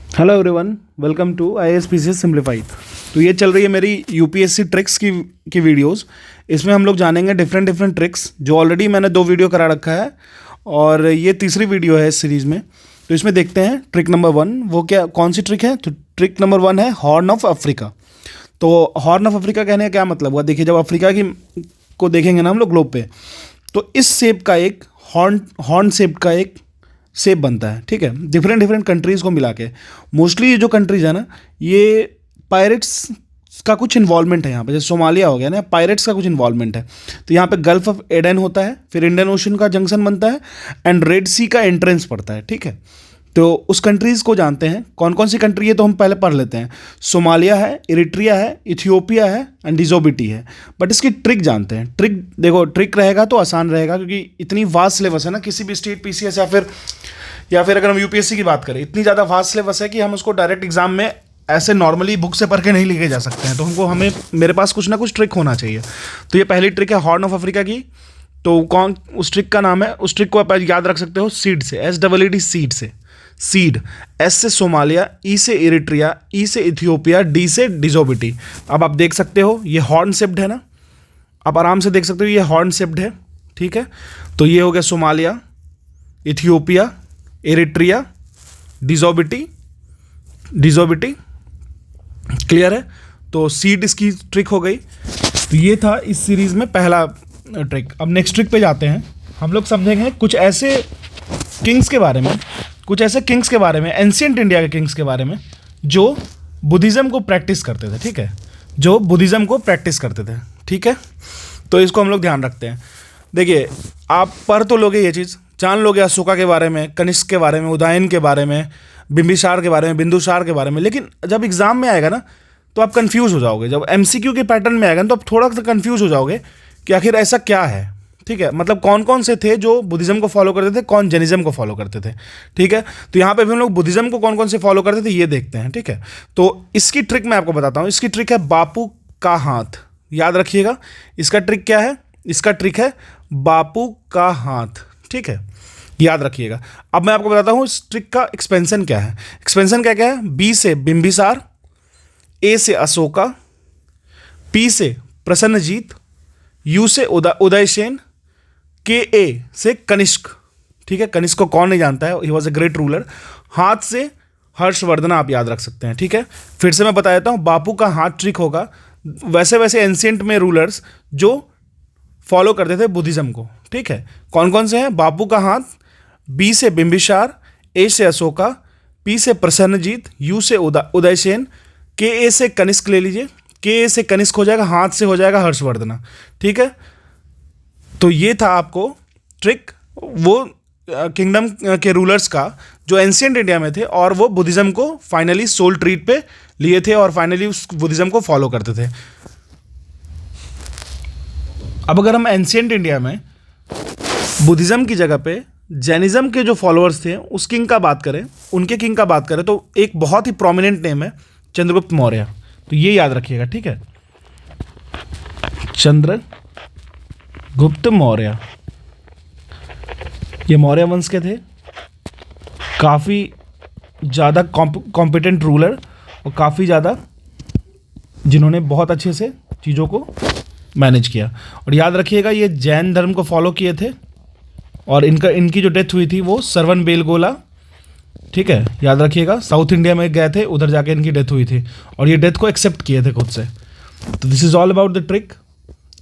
Hello everyone, welcome to IAS simplified. तो ये चल रही है मेरी यूपीएससी ट्रिक्स की वीडियोस। इसमें हम लोग जानेंगे डिफरेंट ट्रिक्स जो ऑलरेडी मैंने 2 वीडियो करा रखा है और ये तीसरी वीडियो है इस सीरीज़ में। तो इसमें देखते हैं ट्रिक नंबर 1 वो क्या कौन सी ट्रिक है। तो ट्रिक नंबर 1 है हॉर्न ऑफ अफ्रीका। तो हॉर्न ऑफ अफ्रीका कहने का क्या मतलब हुआ, देखिए जब अफ्रीका की को देखेंगे ना हम लोग ग्लोब पे, तो इस शेप का एक हॉर्न शेप का एक शेप बनता है। ठीक है, डिफरेंट कंट्रीज़ को मिला के। मोस्टली ये जो कंट्रीज है ना, ये पायरेट्स का कुछ इन्वॉल्वमेंट है यहाँ पे। जैसे सोमालिया हो गया ना, पायरेट्स का कुछ इन्वॉल्वमेंट है। तो यहाँ पे गल्फ ऑफ एडन होता है, फिर इंडियन ओशन का जंक्शन बनता है एंड रेड सी का एंट्रेंस पड़ता है। ठीक है, तो उस कंट्रीज़ को जानते हैं कौन कौन सी कंट्री है, तो हम पहले पढ़ लेते हैं। सोमालिया है, इरिट्रिया है, इथियोपिया है एंड डिजोबिटी है। बट इसकी ट्रिक जानते हैं। ट्रिक देखो, ट्रिक रहेगा तो आसान रहेगा क्योंकि इतनी वास्ट सिलेबस है ना। किसी भी स्टेट पीसीएस या फिर अगर हम यूपीएससी की बात करें, इतनी ज़्यादा वास्ट सिलेबस है कि हम उसको डायरेक्ट एग्जाम में ऐसे नॉर्मली बुक से पढ़ के नहीं लेके जा सकते हैं। तो मेरे पास कुछ ना कुछ ट्रिक होना चाहिए। तो ये पहली ट्रिक है हॉर्न ऑफ अफ्रीका की। तो कौन उस ट्रिक का नाम है, उस ट्रिक को आप याद रख सकते हो सीड से, SEED सीड से। सीड, S से सोमालिया, E से इरिट्रिया, E से इथियोपिया, D से डिजोबिटी। अब आप देख सकते हो ये हॉर्न शेप्ड है ना, आप आराम से देख सकते हो ये हॉर्न शेप्ड है। ठीक है, तो ये हो गया सोमालिया, इथियोपिया, इरिट्रिया, डिजोबिटी। क्लियर है। तो सीड इसकी ट्रिक हो गई। तो ये था इस सीरीज में पहला ट्रिक। अब नेक्स्ट ट्रिक पे जाते हैं। हम लोग समझेंगे कुछ ऐसे किंग्स के बारे में, एंशिएंट इंडिया के किंग्स के बारे में जो बुद्धिज़्म को प्रैक्टिस करते थे। ठीक है, जो बुद्धिज़्म को प्रैक्टिस करते थे। ठीक है, तो इसको हम लोग ध्यान रखते हैं। देखिए, आप पढ़ तो लोगे, ये चीज़ जान लोगे अशोका के बारे में, कनिष्क के बारे में, उदयन के बारे में, बिंबिसार के बारे में, बिंदुसार के बारे में, लेकिन जब एग्जाम में आएगा ना तो आप कंफ्यूज हो जाओगे। जब MCQ के पैटर्न में आएगा ना तो आप थोड़ा सा कंफ्यूज हो जाओगे कि आखिर ऐसा क्या है। ठीक है, मतलब कौन कौन से थे जो बुद्धिज़्म को फॉलो करते थे, कौन जैनिज़्म को फॉलो करते थे। ठीक है, तो यहाँ पे भी हम लोग बुद्धिज़्म को कौन कौन से फॉलो करते थे ये देखते हैं। ठीक है, तो इसकी ट्रिक मैं आपको बताता हूँ। इसकी ट्रिक है बापू का हाथ। याद रखिएगा, इसका ट्रिक क्या है, इसका ट्रिक है बापू का हाथ। ठीक है, याद रखिएगा। अब मैं आपको बताता हूँ इस ट्रिक का एक्सपेंशन क्या है। एक्सपेंशन क्या क्या है, B से बिंबिसार, A से अशोका, P से प्रसन्नजीत, U से उदयसेन, KA से कनिष्क। ठीक है, कनिष्क को कौन नहीं जानता है, he was a great ruler. हाथ से हर्षवर्धन आप याद रख सकते हैं। ठीक है, फिर से मैं बता देता हूँ, बापू का हाथ ट्रिक होगा वैसे एंशिएंट में रूलर्स जो फॉलो करते थे बुद्धिज़्म को। ठीक है, कौन कौन से हैं, बापू का हाथ, B से बिंबिसार, A से अशोका, P से प्रसन्नजीत, U से उदयसेन, KA से कनिष्क ले लीजिए। KA से कनिष्क हो जाएगा, हाथ से हो जाएगा हर्षवर्धन। ठीक है, तो ये था आपको ट्रिक वो किंगडम के रूलर्स का जो एंशिएंट इंडिया में थे और वो बुद्धिज़्म को फाइनली सोल ट्रीट पे लिए थे और फाइनली उस बुद्धिज़्म को फॉलो करते थे। अब अगर हम एंशिएंट इंडिया में बुद्धिज़्म की जगह पे जैनिज़्म के जो फॉलोअर्स थे उस किंग का बात करें, उनके किंग का बात करें, तो एक बहुत ही प्रोमिनेंट नेम है चंद्रगुप्त मौर्य। तो ये याद रखिएगा। ठीक है, चंद्रगुप्त मौर्य, ये मौर्य वंश के थे। काफ़ी ज़्यादा कॉम्पिटेंट रूलर और काफ़ी ज़्यादा जिन्होंने बहुत अच्छे से चीज़ों को मैनेज किया। और याद रखिएगा ये जैन धर्म को फॉलो किए थे और इनकी जो डेथ हुई थी वो सरवन बेलगोला। ठीक है, याद रखिएगा, साउथ इंडिया में गए थे, उधर जाके इनकी डेथ हुई थी और ये डेथ को एक्सेप्ट किए थे खुद से। तो this is all about the trick.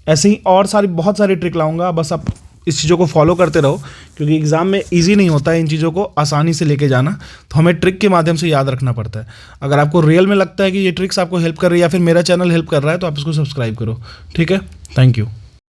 ऐसे ही और बहुत सारी ट्रिक लाऊंगा, बस आप इस चीज़ों को फॉलो करते रहो क्योंकि एग्ज़ाम में इजी नहीं होता है इन चीज़ों को आसानी से लेके जाना। तो हमें ट्रिक के माध्यम से याद रखना पड़ता है। अगर आपको रियल में लगता है कि ये ट्रिक्स आपको हेल्प कर रही है या फिर मेरा चैनल हेल्प कर रहा है तो आप इसको सब्सक्राइब करो। ठीक है, थैंक यू।